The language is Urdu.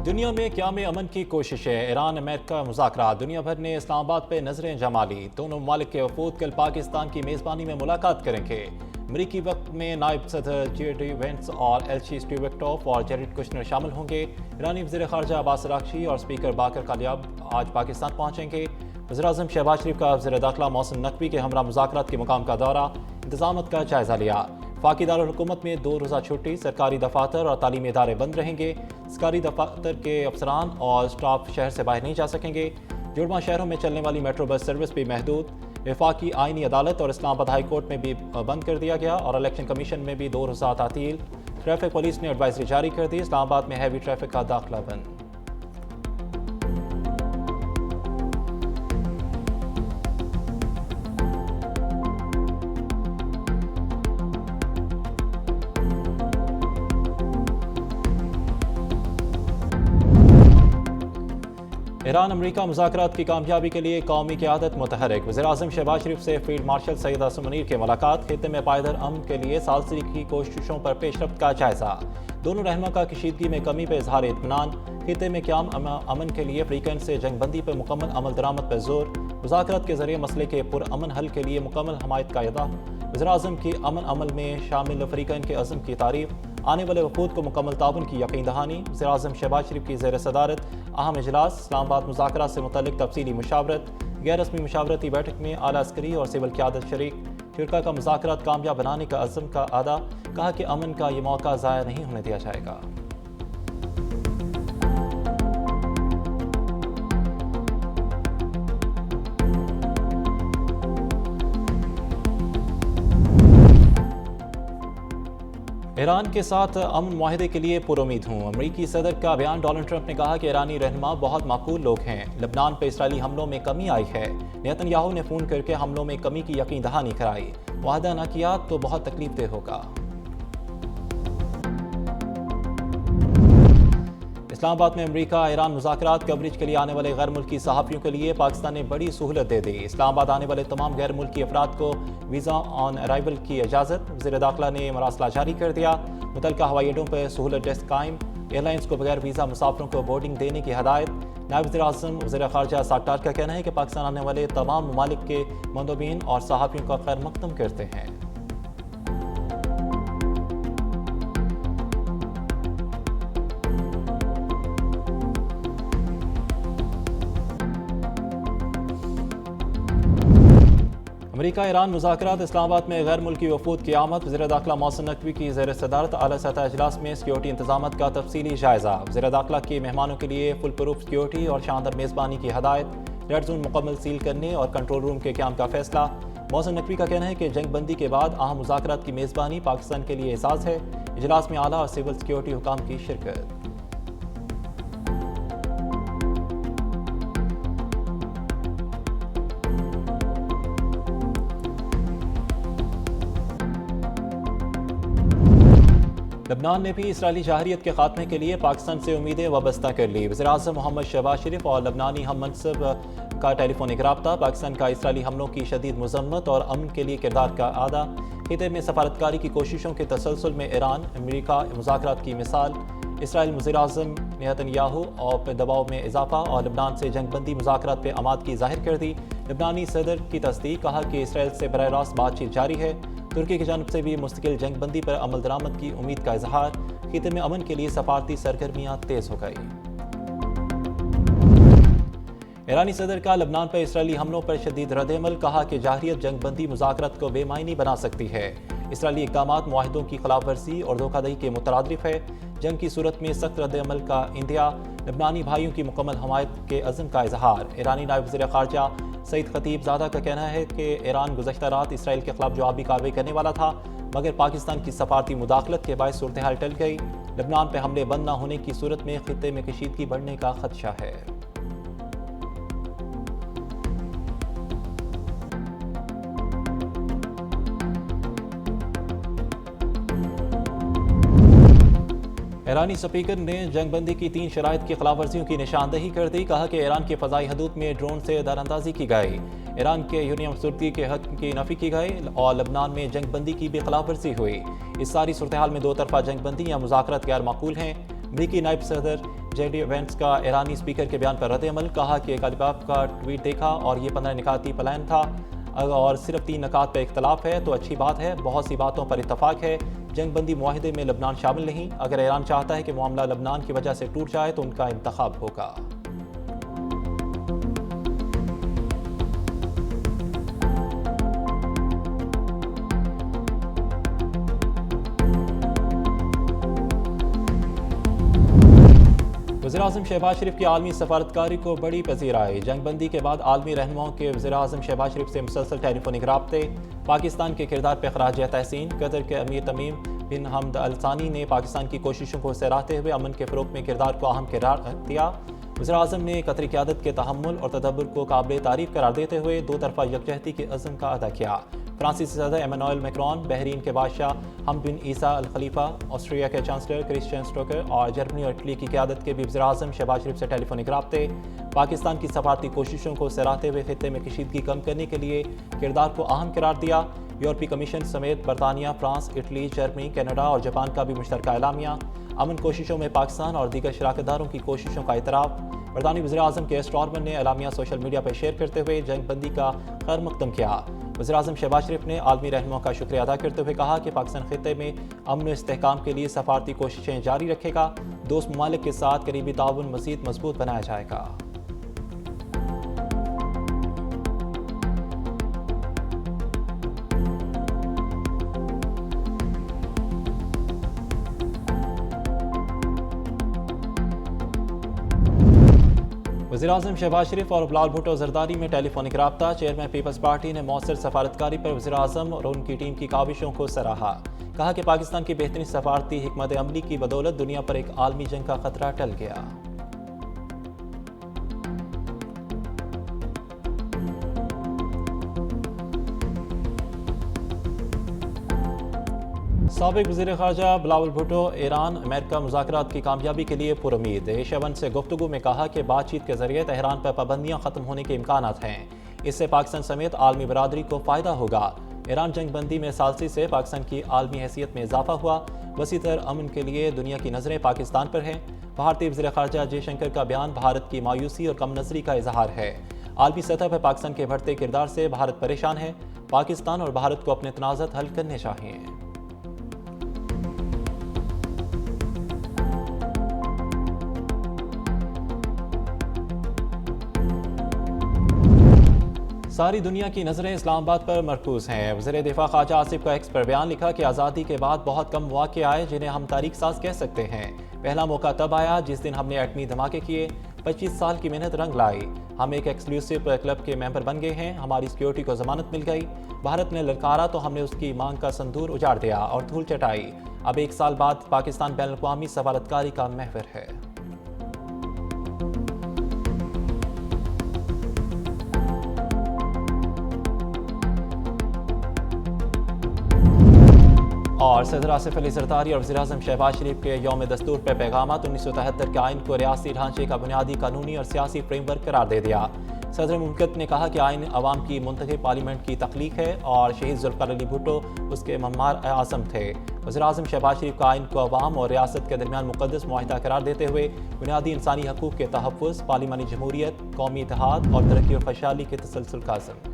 دنیا میں قیام امن کی کوششیں، ایران امریکہ مذاکرات۔ دنیا بھر نے اسلام آباد پہ نظریں جما لی۔ دونوں ممالک کے وفود کل پاکستان کی میزبانی میں ملاقات کریں گے۔ امریکی وقت میں نائب صدر جے ڈی وینس اور ایلچی اسٹیو وکٹوف اور جیریڈ کشنر شامل ہوں گے۔ ایرانی وزیر خارجہ عباس عراقچی اور اسپیکر باقر کالیاب آج پاکستان پہنچیں گے۔ وزیراعظم شہباز شریف کا وزیر داخلہ محسن نقوی کے ہمراہ مذاکرات کے مقام کا دورہ، انتظامات کا جائزہ لیا۔ وفاقی دارالحکومت میں 2 روزہ چھٹی، سرکاری دفاتر اور تعلیمی ادارے بند رہیں گے۔ سرکاری دفاتر کے افسران اور اسٹاف شہر سے باہر نہیں جا سکیں گے۔ جڑواں شہروں میں چلنے والی میٹرو بس سروس بھی محدود۔ وفاقی آئینی عدالت اور اسلام آباد ہائی کورٹ میں بھی بند کر دیا گیا اور الیکشن کمیشن میں بھی 2 روزہ تعطیل۔ ٹریفک پولیس نے ایڈوائزری جاری کر دی، اسلام آباد میں ہیوی ٹریفک کا داخلہ بند۔ ایران امریکہ مذاکرات کی کامیابی کے لیے قومی قیادت متحرک۔ وزیراعظم شہباز شریف سے فیلڈ مارشل سید حسن منیر کی ملاقات، خطے میں پائیدار امن کے لیے ثالثی کی کوششوں پر پیش رفت کا جائزہ۔ دونوں رہنما کا کشیدگی میں کمی پہ اظہار اطمینان، خطے میں قیام امن کے لیے فریقین سے جنگ بندی پر مکمل عمل درآمد پر زور، مذاکرات کے ذریعے مسئلے کے پرامن حل کے لیے مکمل حمایت کا اعادہ۔ وزیراعظم کی امن عمل میں شامل فریقین کے عزم کی تعریف، آنے والے وفود کو مکمل تعاون کی یقین دہانی۔ وزیراعظم شہباز شریف کی زیر صدارت اہم اجلاس، اسلام آباد مذاکرات سے متعلق تفصیلی مشاورت۔ غیر رسمی مشاورتی بیٹھک میں اعلیٰ عسکری اور سول قیادت شریک، شرکا کا مذاکرات کامیاب بنانے کا عزم کا اعادہ، کہا کہ امن کا یہ موقع ضائع نہیں ہونے دیا جائے گا۔ ایران کے ساتھ امن معاہدے کے لیے پر امید ہوں، امریکی صدر کا بیان۔ ڈونلڈ ٹرمپ نے کہا کہ ایرانی رہنما بہت معقول لوگ ہیں۔ لبنان پہ اسرائیلی حملوں میں کمی آئی ہے، نیتن یاہو نے فون کر کے حملوں میں کمی کی یقین دہانی کرائی، معاہدہ نہ کیا تو بہت تکلیف دہ ہوگا۔ اسلام آباد میں امریکہ ایران مذاکرات کوریج کے لیے آنے والے غیر ملکی صحافیوں کے لیے پاکستان نے بڑی سہولت دے دی۔ اسلام آباد آنے والے تمام غیر ملکی افراد کو ویزا آن ارائیول کی اجازت، وزیر داخلہ نے مراسلہ جاری کر دیا۔ متعلقہ ہوائی اڈوں پر سہولت ڈیسک قائم، ایئر لائنز کو بغیر ویزا مسافروں کو بورڈنگ دینے کی ہدایت۔ نائب وزیر اعظم وزیر خارجہ ساکٹار کا کہنا ہے کہ پاکستان آنے والے تمام ممالک کے مندوبین اور صحافیوں کا خیر مقدم کرتے ہیں۔ امریکہ ایران مذاکرات، اسلام آباد میں غیر ملکی وفود کی آمد، وزیر داخلہ محسن نقوی کی زیر صدارت اعلیٰ سطح اجلاس میں سیکیورٹی انتظامات کا تفصیلی جائزہ، وزیر داخلہ کی مہمانوں کے لیے فل پروف سیکیورٹی اور شاندار میزبانی کی ہدایت، ریڈ زون مکمل سیل کرنے اور کنٹرول روم کے قیام کا فیصلہ۔ محسن نقوی کا کہنا ہے کہ جنگ بندی کے بعد اہم مذاکرات کی میزبانی پاکستان کے لیے اعزاز ہے۔ اجلاس میں اعلیٰ اور سول سیکیورٹی حکام کی شرکت۔ لبنان نے بھی اسرائیلی جارحیت کے خاتمے کے لیے پاکستان سے امیدیں وابستہ کر لی۔ وزیر اعظم محمد شہباز شریف اور لبنانی ہم منصب کا ٹیلی فونک رابطہ، پاکستان کا اسرائیلی حملوں کی شدید مذمت اور امن کے لیے کردار کا اعادہ، خطے میں سفارتکاری کی کوششوں کے تسلسل میں ایران امریکہ مذاکرات کی مثال، اسرائیل وزیر اعظم نیتن یاہو اور دباؤ میں اضافہ اور لبنان سے جنگ بندی مذاکرات پہ آمادگی ظاہر کر دی۔ لبنانی صدر کی تصدیق، کہا کہ اسرائیل سے براہ راست بات چیت جاری ہے۔ ترکی کی جانب سے بھی مستقل جنگ بندی پر عمل درآمد کی امید کا اظہار، خطے میں امن کے لیے سفارتی سرگرمیاں تیز ہو گئی۔ ایرانی صدر کا لبنان پر اسرائیلی حملوں پر شدید رد عمل، کہا کہ جارحیت جنگ بندی مذاکرات کو بے معنی بنا سکتی ہے۔ اسرائیلی اقدامات معاہدوں کی خلاف ورزی اور دھوکہ دہی کے مترادف ہے۔ جنگ کی صورت میں سخت رد عمل کا اندیا، لبنانی بھائیوں کی مکمل حمایت کے عزم کا اظہار۔ ایرانی نائب وزیر خارجہ سعید خطیب زادہ کا کہنا ہے کہ ایران گزشتہ رات اسرائیل کے خلاف جوابی کارروائی کرنے والا تھا، مگر پاکستان کی سفارتی مداخلت کے باعث صورتحال ٹل گئی۔ لبنان پہ حملے بند نہ ہونے کی صورت میں خطے میں کشیدگی بڑھنے کا خدشہ ہے۔ ایرانی اسپیکر نے جنگ بندی کی 3 شرائط کی خلاف ورزیوں کی نشاندہی کر دی، کہا کہ ایران کی فضائی حدود میں ڈرون سے دار اندازی کی گئی، ایران کے یورینیم افزودگی کے حق کی نفی کی گئی اور لبنان میں جنگ بندی کی بھی خلاف ورزی ہوئی۔ اس ساری صورتحال میں 2 طرفہ جنگ بندی یا مذاکرات غیر معقول ہیں۔ امریکی نائب صدر جے ڈی وینس کا ایرانی اسپیکر کے بیان پر رد عمل، کہا کہ ایک الباب کا ٹویٹ دیکھا اور یہ 15 نکاتی پلان تھا اور صرف 3 نکات پر اختلاف ہے تو اچھی بات ہے، بہت سی باتوں پر اتفاق ہے۔ جنگ بندی معاہدے میں لبنان شامل نہیں، اگر ایران چاہتا ہے کہ معاملہ لبنان کی وجہ سے ٹوٹ جائے تو ان کا انتخاب ہوگا۔ وزیراعظم شہباز شریف کی عالمی سفارتکاری کو بڑی پذیر آئی، جنگ بندی کے بعد عالمی رہنماؤں کے وزیراعظم شہباز شریف سے مسلسل ٹیلی فونک رابطے، پاکستان کے کردار پر خراج تحسین۔ قطر کے امیر تمیم بن حمد ال ثانی نے پاکستان کی کوششوں کو سراہتے ہوئے امن کے فروغ میں کردار کو اہم قرار دیا۔ وزیراعظم نے قطری قیادت کے تحمل اور تدبر کو قابل تعریف قرار دیتے ہوئے دو طرفہ یکجہتی کے عزم کا ادا کیا۔ فرانسیسی صدر ایمانوئل میکرون، بحرین کے بادشاہ حمد بن عیسیٰ الخلیفہ، آسٹریا کے چانسلر کرسچین اسٹوکر اور جرمنی اور اٹلی کی قیادت کے بھی وزیراعظم شہباز شریف سے ٹیلی فونک رابطے، پاکستان کی سفارتی کوششوں کو سراہتے ہوئے خطے میں کشیدگی کم کرنے کے لیے کردار کو اہم قرار دیا۔ یورپی کمیشن سمیت برطانیہ، فرانس، اٹلی، جرمنی، کینیڈا اور جاپان کا بھی مشترکہ اعلامیہ، امن کوششوں میں پاکستان اور دیگر شراکت داروں کی کوششوں کا اعتراف۔ برطانوی وزیراعظم کیئر سٹارمر نے اعلامیہ سوشل میڈیا پر شیئر کرتے ہوئے جنگ بندی کا خیر مقدم کیا۔ وزیراعظم شہباز شریف نے عالمی رہنماؤں کا شکریہ ادا کرتے ہوئے کہا کہ پاکستان خطے میں امن و استحکام کے لیے سفارتی کوششیں جاری رکھے گا، دوست ممالک کے ساتھ قریبی تعاون مزید مضبوط بنایا جائے گا۔ وزیراعظم شہباز شریف اور بلال بھٹو زرداری میں ٹیلی فونک رابطہ، چیئرمین پیپلز پارٹی نے مؤثر سفارتکاری پر وزیراعظم اور ان کی ٹیم کی کاوشوں کو سراہا، کہا کہ پاکستان کی بہترین سفارتی حکمت عملی کی بدولت دنیا پر ایک عالمی جنگ کا خطرہ ٹل گیا۔ سابق وزیر خارجہ بلاول بھٹو ایران امریکہ مذاکرات کی کامیابی کے لیے پر امید۔ ایشیا ون سے گفتگو میں کہا کہ بات چیت کے ذریعے تہران پر پابندیاں ختم ہونے کے امکانات ہیں، اس سے پاکستان سمیت عالمی برادری کو فائدہ ہوگا۔ ایران جنگ بندی میں ثالثی سے پاکستان کی عالمی حیثیت میں اضافہ ہوا، وسیع تر امن کے لیے دنیا کی نظریں پاکستان پر ہیں۔ بھارتی وزیر خارجہ جے شنکر کا بیان بھارت کی مایوسی اور کم نظری کا اظہار ہے۔ عالمی سطح پر پاکستان کے بڑھتے کردار سے بھارت پریشان ہے، پاکستان اور بھارت کو اپنے تنازعات حل کرنے چاہیے۔ ساری دنیا کی نظریں اسلام آباد پر مرکوز ہیں۔ وزیر دفاع خارجہ آصف کا ایکس پر بیان لکھا کہ آزادی کے بعد بہت کم مواقع آئے جنہیں ہم تاریخ ساز کہہ سکتے ہیں۔ پہلا موقع تب آیا جس دن ہم نے ایٹمی دھماکے کیے، 25 سال کی محنت رنگ لائی، ہم ایک ایکسکلوسیو کلب کے ممبر بن گئے ہیں، ہماری سیکیورٹی کو ضمانت مل گئی۔ بھارت نے للکارا تو ہم نے اس کی مانگ کا سندور اجاڑ دیا اور دھول چٹائی۔ اب 1 سال بعد پاکستان بین الاقوامی سفارتکاری کا محور ہے۔ اور صدر آصف علی زرداری اور وزیراعظم شہباز شریف کے یوم دستور پر پیغامات، 1973 کے آئین کو ریاستی ڈھانچے کا بنیادی قانونی اور سیاسی فریم ورک قرار دے دیا۔ صدر مملکت نے کہا کہ آئین عوام کی منتخب پارلیمنٹ کی تخلیق ہے اور شہید ذوالفقار علی بھٹو اس کے معمار اعظم تھے۔ وزیراعظم شہباز شریف کا آئین کو عوام اور ریاست کے درمیان مقدس معاہدہ قرار دیتے ہوئے بنیادی انسانی حقوق کے تحفظ، پارلیمانی جمہوریت، قومی اتحاد اور ترقی اور خوشحالی کے تسلسل کا عزم۔